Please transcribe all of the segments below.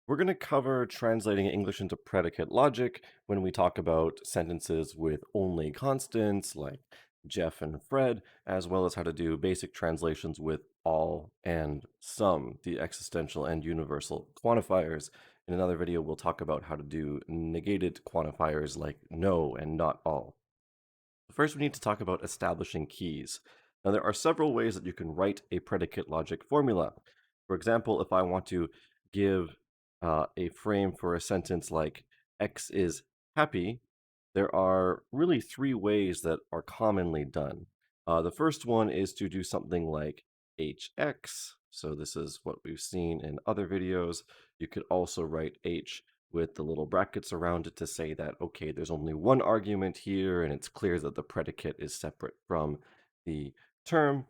We're going to cover translating English into predicate logic when we talk about sentences with only constants like Jeff and Fred, as well as how to do basic translations with all and some, the existential and universal quantifiers. In another video, we'll talk about how to do negated quantifiers like no and not all. First, we need to talk about establishing keys. Now, there are several ways that you can write a predicate logic formula. For example, if I want to give a frame for a sentence like X is happy, there are really three ways that are commonly done. The first one is to do something like HX. So this is what we've seen in other videos. You could also write H with the little brackets around it to say that, okay, there's only one argument here, and it's clear that the predicate is separate from the term.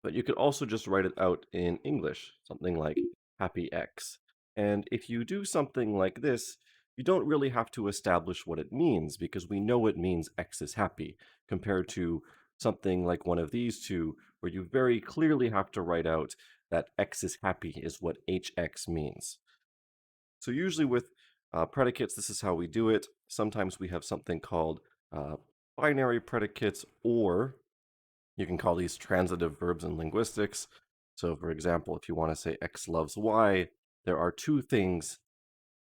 But you could also just write it out in English, something like happy X. And if you do something like this, you don't really have to establish what it means because we know it means X is happy, compared to something like one of these two, where you very clearly have to write out that X is happy is what HX means. So usually with predicates, this is how we do it. Sometimes we have something called binary predicates, or you can call these transitive verbs in linguistics. So for example, if you want to say X loves Y, there are two things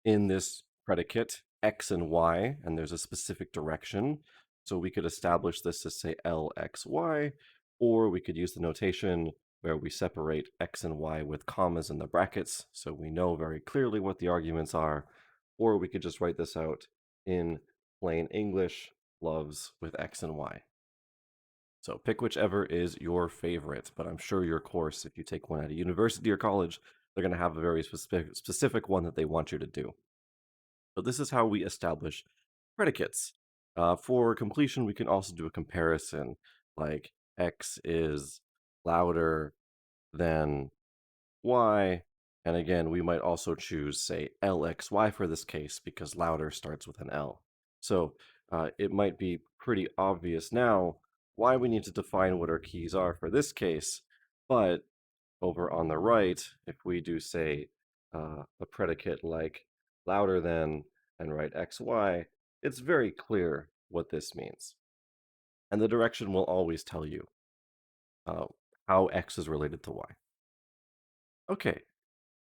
in this predicate, X and Y, and there's a specific direction. So we could establish this as say LXY, or we could use the notation where we separate X and Y with commas in the brackets, so we know very clearly what the arguments are, or we could just write this out in plain English, loves with X and Y. So pick whichever is your favorite, but I'm sure your course, if you take one at a university or college, they're going to have a very specific one that they want you to do. So this is how we establish predicates. For completion, we can also do a comparison, like X is louder than Y, and again, we might also choose, say, LXY for this case, because louder starts with an L. So it might be pretty obvious now why we need to define what our keys are for this case, but over on the right, if we do, say, a predicate like louder than and write XY, it's very clear what this means. And the direction will always tell you uh, how X is related to Y. Okay,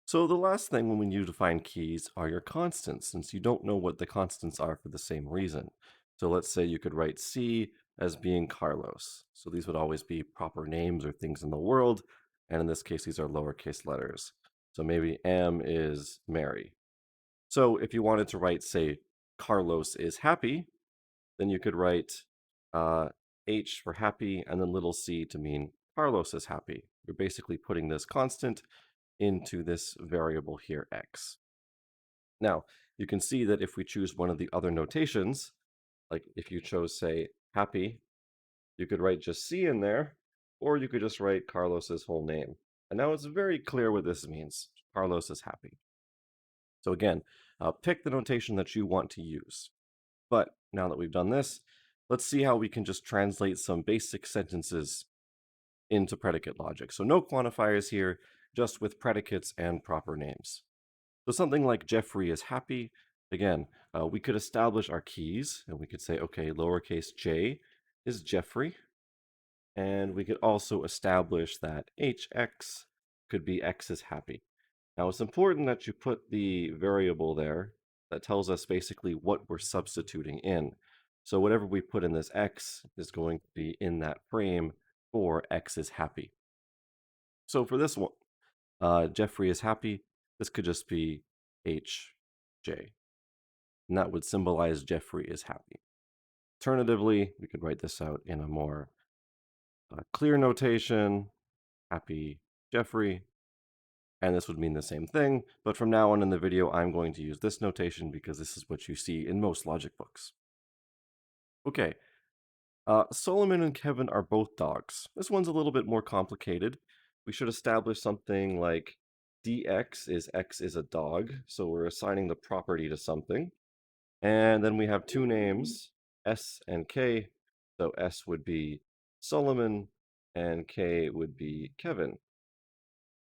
so the last thing when we need to define keys are your constants, since you don't know what the constants are for the same reason. So let's say you could write C as being Carlos. So these would always be proper names or things in the world, and in this case, these are lowercase letters. So maybe M is Mary. So if you wanted to write, say, Carlos is happy, then you could write H for happy and then little c to mean Carlos is happy. You're basically putting this constant into this variable here, x. Now, you can see that if we choose one of the other notations, like if you chose, say, happy, you could write just C in there, or you could just write Carlos's whole name. And now it's very clear what this means. Carlos is happy. So again, pick the notation that you want to use. But now that we've done this, let's see how we can just translate some basic sentences into predicate logic. So no quantifiers here, just with predicates and proper names. So something like Jeffrey is happy. Again, we could establish our keys, and we could say, okay, lowercase j is Jeffrey. And we could also establish that hx could be X is happy. Now, it's important that you put the variable there that tells us basically what we're substituting in. So whatever we put in this X is going to be in that frame for X is happy. So for this one, Jeffrey is happy, this could just be HJ. And that would symbolize Jeffrey is happy. Alternatively, we could write this out in a more clear notation, happy Jeffrey, and this would mean the same thing, but from now on in the video, I'm going to use this notation because this is what you see in most logic books. Okay, Solomon and Kevin are both dogs. This one's a little bit more complicated. We should establish something like dx is x is a dog, so we're assigning the property to something. And then we have two names, S and K, so S would be Solomon and K would be Kevin.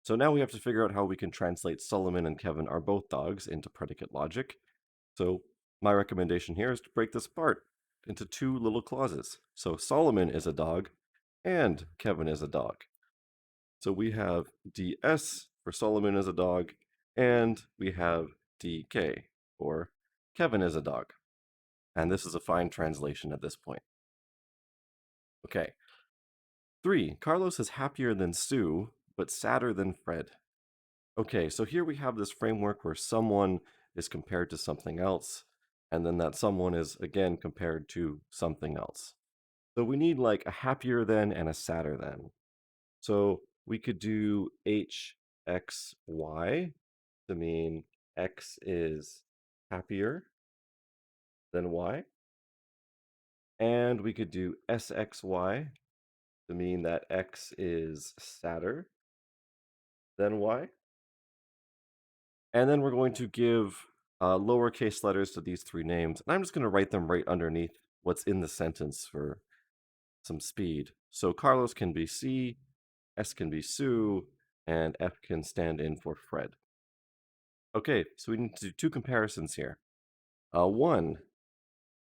So now we have to figure out how we can translate Solomon and Kevin are both dogs into predicate logic. So my recommendation here is to break this apart into two little clauses. So Solomon is a dog and Kevin is a dog. So we have DS for Solomon is a dog, and we have DK for Kevin is a dog. And this is a fine translation at this point. Okay. 3. Carlos is happier than Sue, but sadder than Fred. Okay, so here we have this framework where someone is compared to something else, and then that someone is again compared to something else. So we need like a happier than and a sadder than. So we could do HXY to mean X is happier than Y. And we could do SXY to mean that X is sadder than Y. And then we're going to give lowercase letters to these three names. And I'm just going to write them right underneath what's in the sentence for some speed. So Carlos can be C, S can be Sue, and F can stand in for Fred. Okay, so we need to do two comparisons here. 1,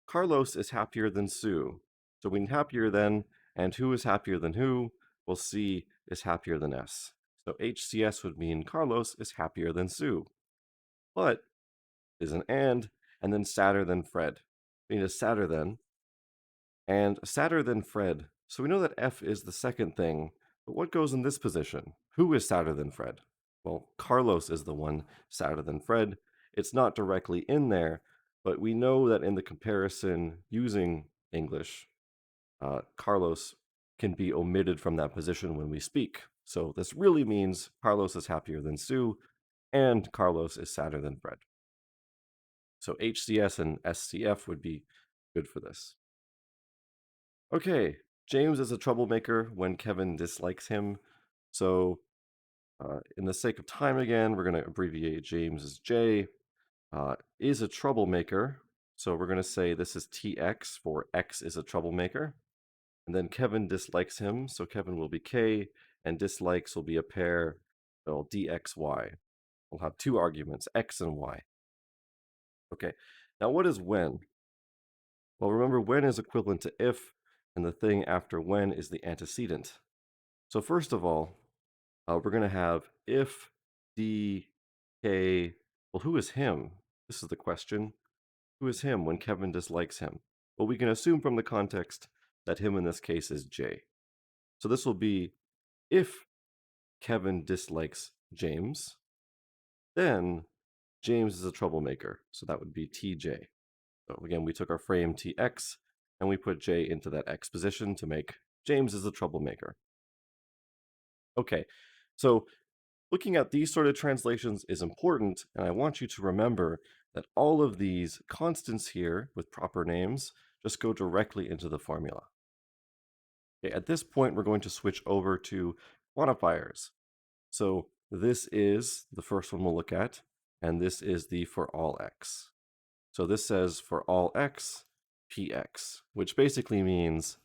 Carlos is happier than Sue. So we need happier than, and who is happier than who? Well, C is happier than S. So HCS would mean Carlos is happier than Sue. But is an and then sadder than Fred. We need a sadder than, and sadder than Fred. So we know that F is the second thing, but what goes in this position? Who is sadder than Fred? Well, Carlos is the one sadder than Fred. It's not directly in there, but we know that in the comparison using English, Carlos can be omitted from that position when we speak. So this really means Carlos is happier than Sue, and Carlos is sadder than Fred. So HCS and SCF would be good for this. Okay, James is a troublemaker when Kevin dislikes him. So in the sake of time again, we're going to abbreviate James as J. Is a troublemaker. So we're going to say this is TX for X is a troublemaker. And then Kevin dislikes him. So Kevin will be K, and dislikes will be a pair, well, DXY. We'll have two arguments, X and Y. Okay, now what is when? Well, remember, when is equivalent to if, and the thing after when is the antecedent. So first of all, we're going to have if D, K, well, who is him? This is the question. Who is him when Kevin dislikes him? Well, we can assume from the context that him in this case is J. So this will be if Kevin dislikes James, then James is a troublemaker. So that would be TJ. So again, we took our frame TX and we put J into that X position to make James is a troublemaker. Okay, so looking at these sort of translations is important, and I want you to remember that all of these constants here with proper names just go directly into the formula. Okay, at this point, we're going to switch over to quantifiers. So this is the first one we'll look at, and this is the for all x. So this says for all x, px, which basically means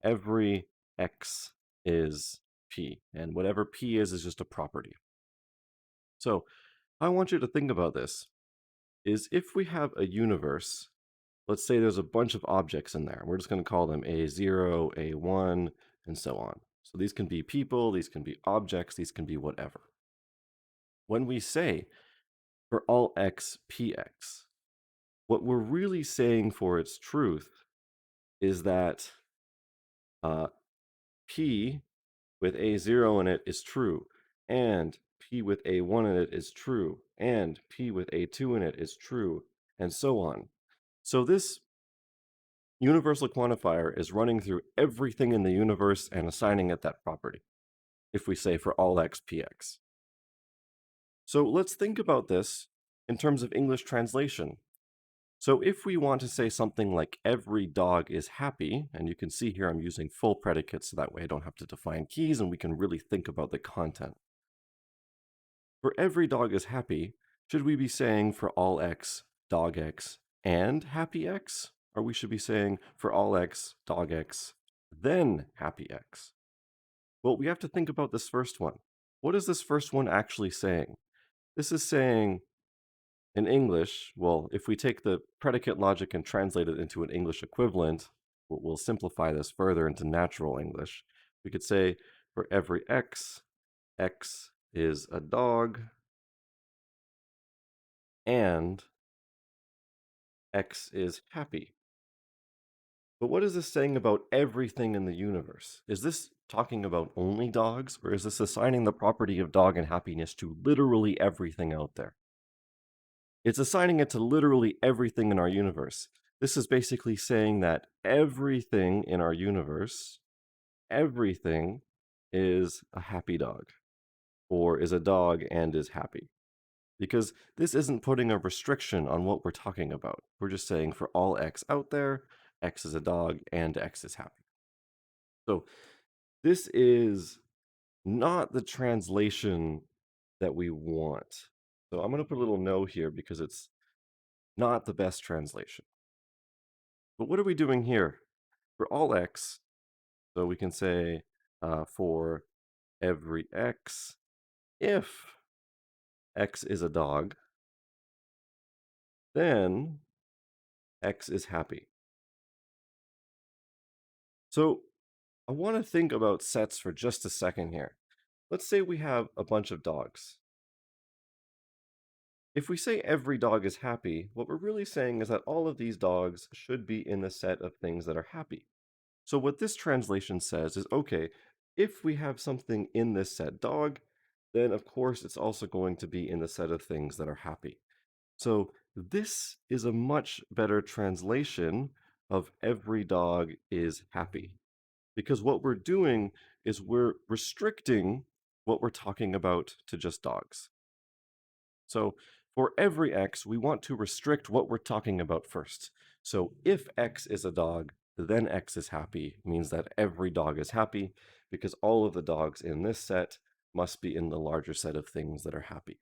every x is p, and whatever p is just a property. So I want you to think about this, is if we have a universe, let's say there's a bunch of objects in there. We're just going to call them A0, A1, and so on. So these can be people, these can be objects, these can be whatever. When we say for all x, px, what we're really saying for its truth is that P with A0 in it is true, and P with A1 in it is true, and P with A2 in it is true, and so on. So this universal quantifier is running through everything in the universe and assigning it that property, if we say for all x, px. So let's think about this in terms of English translation. So if we want to say something like every dog is happy, and you can see here I'm using full predicates so that way I don't have to define keys and we can really think about the content. For every dog is happy, should we be saying for all x, dog x, and happy x? Or we should be saying for all x, dog x, then happy x? Well, we have to think about this first one. What is this first one actually saying? This is saying in English, well, if we take the predicate logic and translate it into an English equivalent, we'll simplify this further into natural English. We could say for every x, x is a dog, and x is happy. But what is this saying about everything in the universe? Is this talking about only dogs, or is this assigning the property of dog and happiness to literally everything out there? It's assigning it to literally everything in our universe. This is basically saying that everything in our universe, everything is a happy dog, or is a dog and is happy. Because this isn't putting a restriction on what we're talking about. We're just saying for all x out there, x is a dog and x is happy. So this is not the translation that we want. So I'm going to put a little no here because it's not the best translation. But what are we doing here? For all x, so we can say for every x, if x is a dog, then x is happy. So I want to think about sets for just a second here. Let's say we have a bunch of dogs. If we say every dog is happy, what we're really saying is that all of these dogs should be in the set of things that are happy. So what this translation says is, okay, if we have something in this set dog, then of course it's also going to be in the set of things that are happy. So this is a much better translation of every dog is happy. Because what we're doing is we're restricting what we're talking about to just dogs. So for every x, we want to restrict what we're talking about first. So if x is a dog, then x is happy means that every dog is happy because all of the dogs in this set must be in the larger set of things that are happy.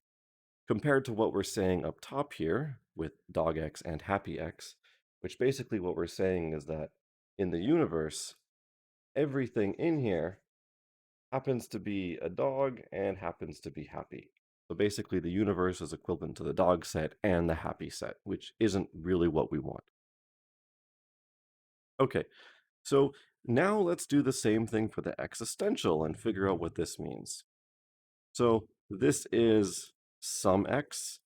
Compared to what we're saying up top here with dog x and happy x, which basically what we're saying is that in the universe, everything in here happens to be a dog and happens to be happy. So basically, the universe is equivalent to the dog set and the happy set, which isn't really what we want. Okay, so now let's do the same thing for the existential and figure out what this means. So this is some x,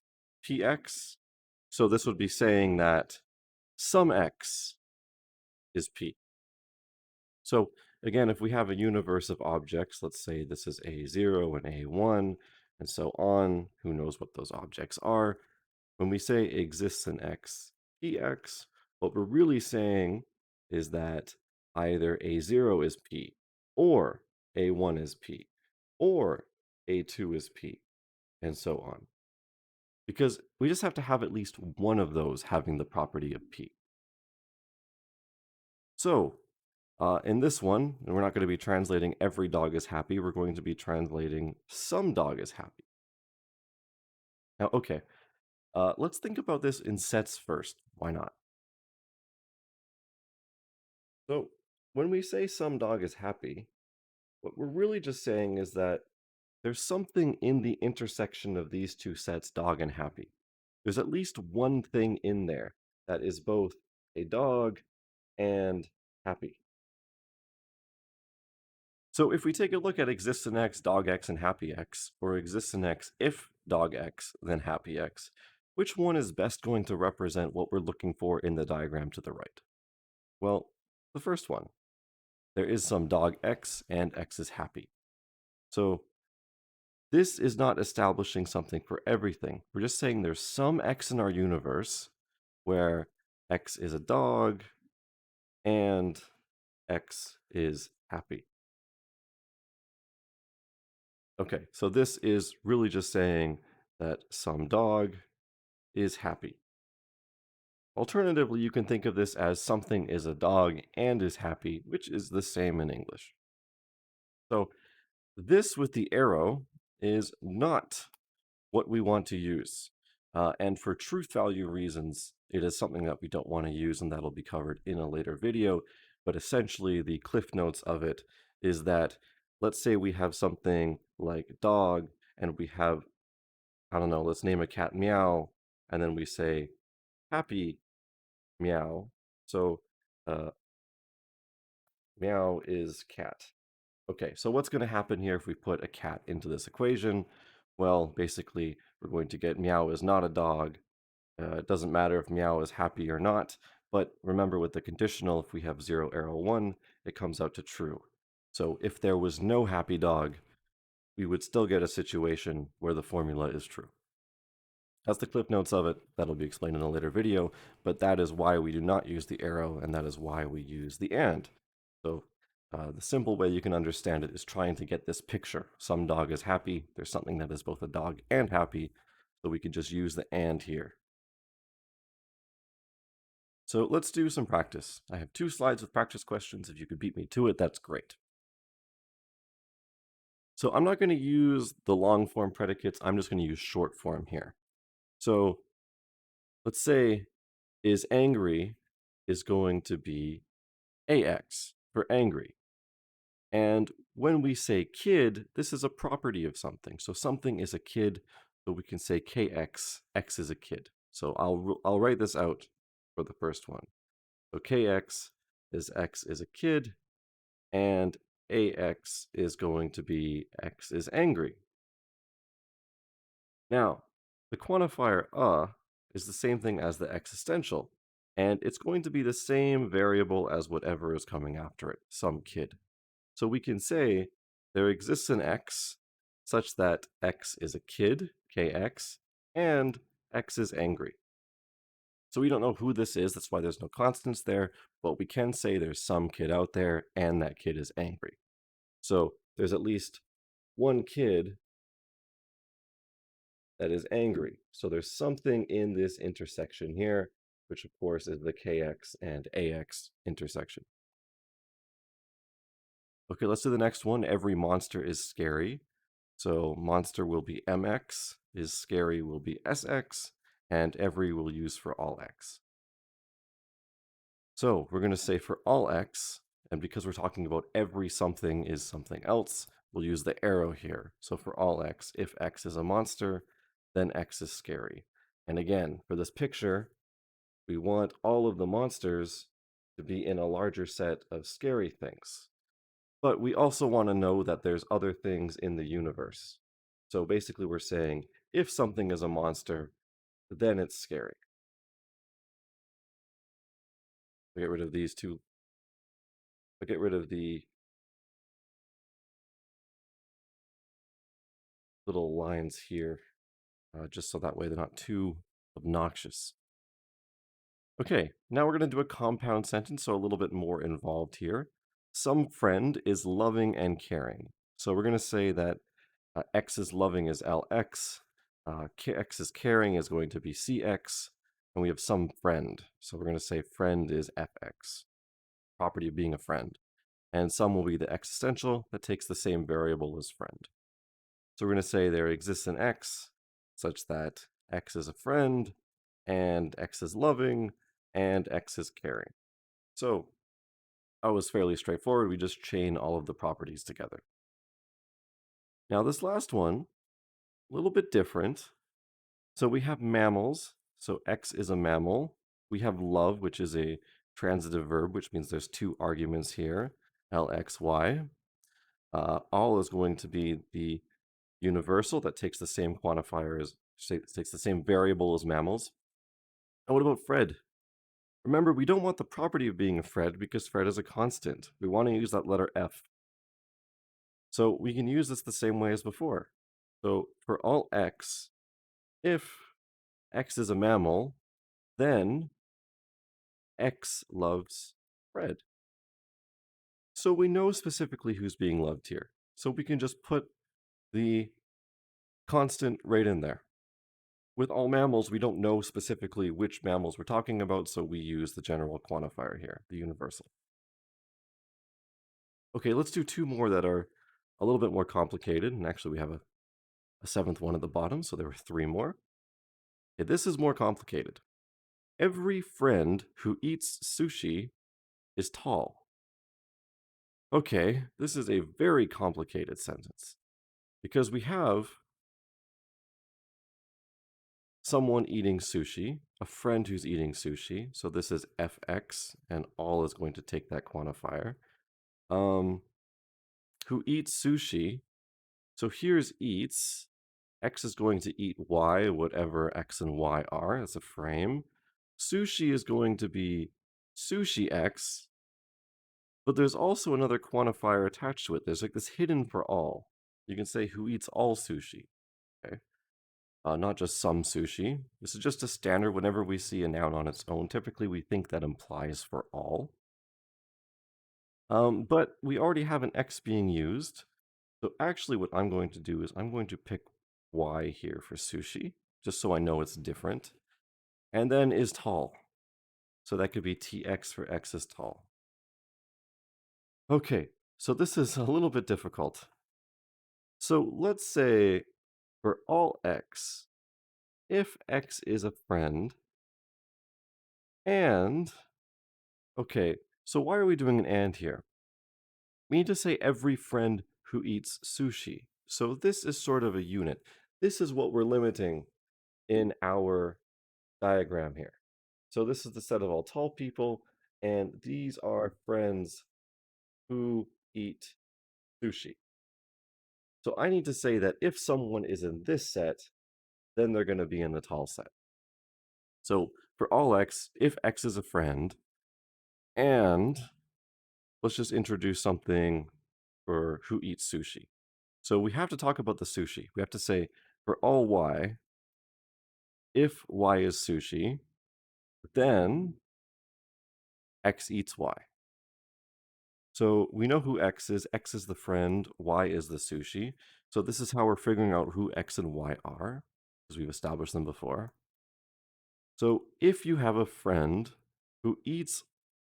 px. So this would be saying that some x is p. So again, if we have a universe of objects, let's say this is A0 and A1, and so on, who knows what those objects are. When we say exists in X, Px, what we're really saying is that either A0 is P, or A1 is P, or A2 is P, and so on. Because we just have to have at least one of those having the property of P. So in this one, we're not going to be translating every dog is happy. We're going to be translating some dog is happy. Now, okay, let's think about this in sets first. Why not? So when we say some dog is happy, what we're really just saying is that there's something in the intersection of these two sets, dog and happy. There's at least one thing in there that is both a dog and happy. So if we take a look at exists in X, dog X, and happy X, or exists in X if dog X, then happy X, which one is best going to represent what we're looking for in the diagram to the right? Well, the first one. There is some dog X, and X is happy. So this is not establishing something for everything. We're just saying there's some X in our universe where X is a dog, and X is happy. Okay, so this is really just saying that some dog is happy. Alternatively, you can think of this as something is a dog and is happy, which is the same in English. So this with the arrow is not what we want to use. And for truth value reasons, it is something that we don't want to use, and that'll be covered in a later video. But essentially, the cliff notes of it is that let's say we have something like dog, and we have, I don't know, let's name a cat Meow, and then we say happy Meow. So uh, Meow is cat. Okay, so what's going to happen here if we put a cat into this equation? Well, basically, we're going to get Meow is not a dog. It doesn't matter if Meow is happy or not, but remember with the conditional, if we have 0, arrow 1, it comes out to true. So if there was no happy dog, we would still get a situation where the formula is true. That's the clip notes of it. That'll be explained in a later video, but that is why we do not use the arrow, and that is why we use the and. So the simple way you can understand it is trying to get this picture. Some dog is happy. There's something that is both a dog and happy, so we can just use the and here. So let's do some practice. I have 2 slides with practice questions. If you could beat me to it, that's great. So I'm not going to use the long form predicates. I'm just going to use short form here. So let's say is angry is going to be AX for angry. And when we say kid, this is a property of something. So something is a kid, so we can say KX, X is a kid. So I'll write this out for the first one. So KX is X is a kid, and AX is going to be X is angry. Now, the quantifier is the same thing as the existential, and it's going to be the same variable as whatever is coming after it, some kid. So we can say there exists an x such that x is a kid, kx, and x is angry. So we don't know who this is, that's why there's no constants there, but we can say there's some kid out there and that kid is angry. So there's at least one kid that is angry. So there's something in this intersection here, which of course is the kx and ax intersection. Okay, let's do the next one. Every monster is scary. So monster will be mx, is scary will be sx, and every we'll use for all x. So we're going to say for all x, and because we're talking about every something is something else, we'll use the arrow here. So for all x, if x is a monster, then x is scary. And again, for this picture, we want all of the monsters to be in a larger set of scary things. But we also want to know that there's other things in the universe. So basically we're saying, if something is a monster, then it's scary. I'll get rid of these two. I'll get rid of the little lines here, just so that way they're not too obnoxious. Okay, now we're going to do a compound sentence, so a little bit more involved here. Some friend is loving and caring. So we're going to say that x is loving is lx, x is caring is going to be cx, and we have some friend. So we're going to say friend is fx, property of being a friend. And some will be the existential that takes the same variable as friend. So we're going to say there exists an x such that x is a friend, and x is loving, and x is caring. So that was fairly straightforward. We just chain all of the properties together. Now this last one, a little bit different. So we have mammals. So x is a mammal. We have love, which is a transitive verb, which means there's 2 arguments here, L, X, Y. All is going to be the universal that takes the same quantifier as, takes the same variable as mammals. And what about Fred? Remember, we don't want the property of being a Fred because Fred is a constant. We want to use that letter F. So we can use this the same way as before. So for all x, if x is a mammal, then x loves Fred. So we know specifically who's being loved here. So we can just put the constant right in there. With all mammals, we don't know specifically which mammals we're talking about, so we use the general quantifier here, the universal. Okay, let's do 2 more that are a little bit more complicated, and actually we have a 7th one at the bottom, so there were 3 more. Okay, this is more complicated. Every friend who eats sushi is tall. Okay, this is a very complicated sentence because we have someone eating sushi, a friend who's eating sushi. So this is fx, and all is going to take that quantifier. Um, who eats sushi. So here's eats. X is going to eat Y, whatever X and Y are. That's a frame. Sushi is going to be sushi X, but there's also another quantifier attached to it. There's like this hidden for all. You can say who eats all sushi, okay? Not just some sushi. This is just a standard whenever we see a noun on its own. Typically, we think that implies for all. But we already have an X being used. So actually what I'm going to do is I'm going to pick Y here for sushi, just so I know it's different. And then is tall. So that could be TX for X is tall. Okay, so this is a little bit difficult. So let's say for all X, if X is a friend, and, okay, so why are we doing an and here? We need to say every friend who eats sushi. So this is sort of a unit. This is what we're limiting in our diagram here. So this is the set of all tall people, and these are friends who eat sushi. So I need to say that if someone is in this set, then they're going to be in the tall set. So for all x, if x is a friend, and let's just introduce something for who eats sushi. So we have to talk about the sushi. We have to say for all y, if y is sushi, then x eats y. So we know who x is. X is the friend, y is the sushi. So this is how we're figuring out who x and y are, because we've established them before. So if you have a friend who eats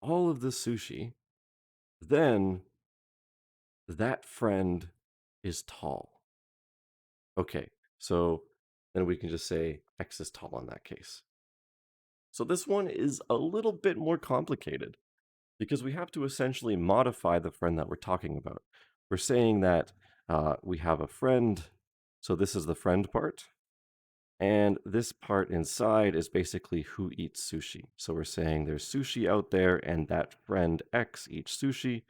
all of the sushi, then that friend is tall. Okay, so then we can just say x is tall in that case. So this one is a little bit more complicated because we have to essentially modify the friend that we're talking about. We're saying that we have a friend, so this is the friend part, and this part inside is basically who eats sushi. So we're saying there's sushi out there, and that friend X eats sushi,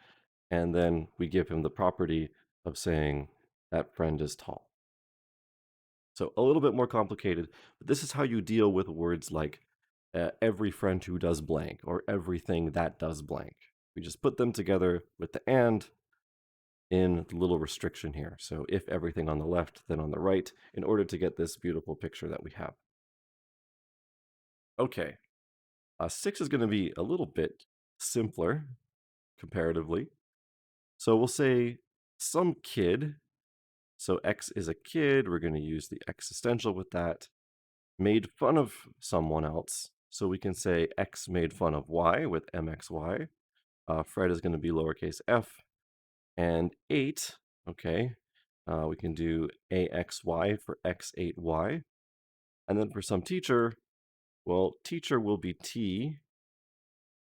and then we give him the property of saying that friend is tall. So a little bit more complicated, but this is how you deal with words like every friend who does blank or everything that does blank. We just put them together with the and in the little restriction here. So if everything on the left, then on the right, in order to get this beautiful picture that we have. Okay, 6 is going to be a little bit simpler comparatively. So we'll say some kid. So X is a kid. We're going to use the existential with that. Made fun of someone else. So we can say X made fun of Y with MXY. Fred is going to be lowercase f. And 8, okay, we can do AXY for X8Y. And then for some teacher, well, teacher will be T,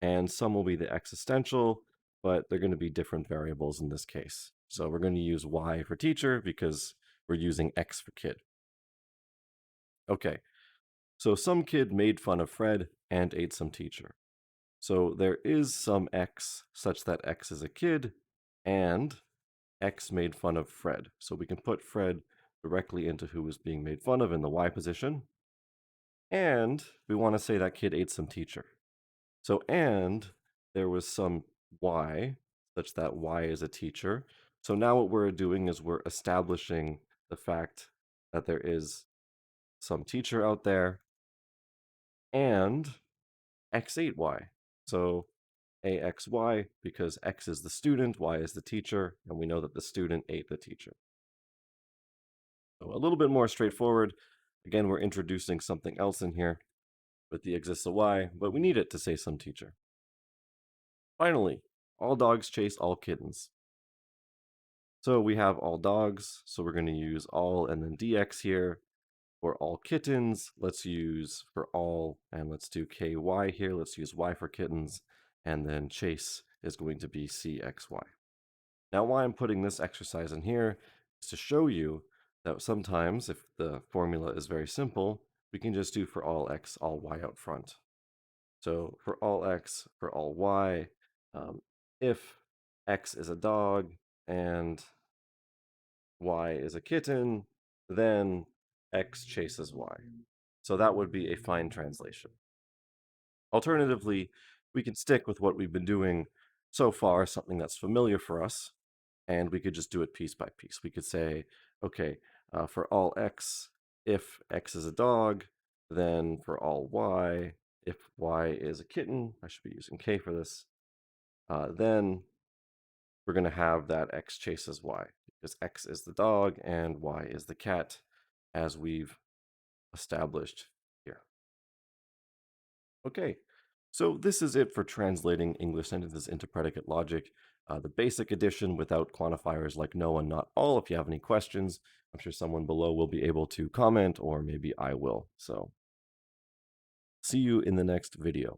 and some will be the existential, but they're going to be different variables in this case. So we're going to use Y for teacher because we're using X for kid. Okay, so some kid made fun of Fred and ate some teacher. So there is some X such that X is a kid, and X made fun of Fred. So we can put Fred directly into who was being made fun of in the Y position. And we want to say that kid ate some teacher. So, and there was some Y, such that Y is a teacher. So now what we're doing is we're establishing the fact that there is some teacher out there and X8Y. So AXY, because X is the student, Y is the teacher, and we know that the student ate the teacher. So a little bit more straightforward. Again, we're introducing something else in here with the exists a Y, but we need it to say some teacher. Finally, all dogs chase all kittens. So we have all dogs, so we're going to use all and then dx here. For all kittens, let's use for all, and let's do ky here. Let's use y for kittens, and then chase is going to be cxy. Now, why I'm putting this exercise in here is to show you that sometimes, if the formula is very simple, we can just do for all x, all y out front. So for all x, for all y, if x is a dog and y is a kitten, then x chases y. So that would be a fine translation. Alternatively, we can stick with what we've been doing so far, something that's familiar for us, and we could just do it piece by piece. We could say, okay, for all x, if x is a dog, then for all y, if y is a kitten, I should be using k for this, then we're going to have that x chases y, because x is the dog and y is the cat, as we've established here. Okay, so this is it for translating English sentences into predicate logic. The basic edition without quantifiers like no and not all. If you have any questions, I'm sure someone below will be able to comment, or maybe I will. So see you in the next video.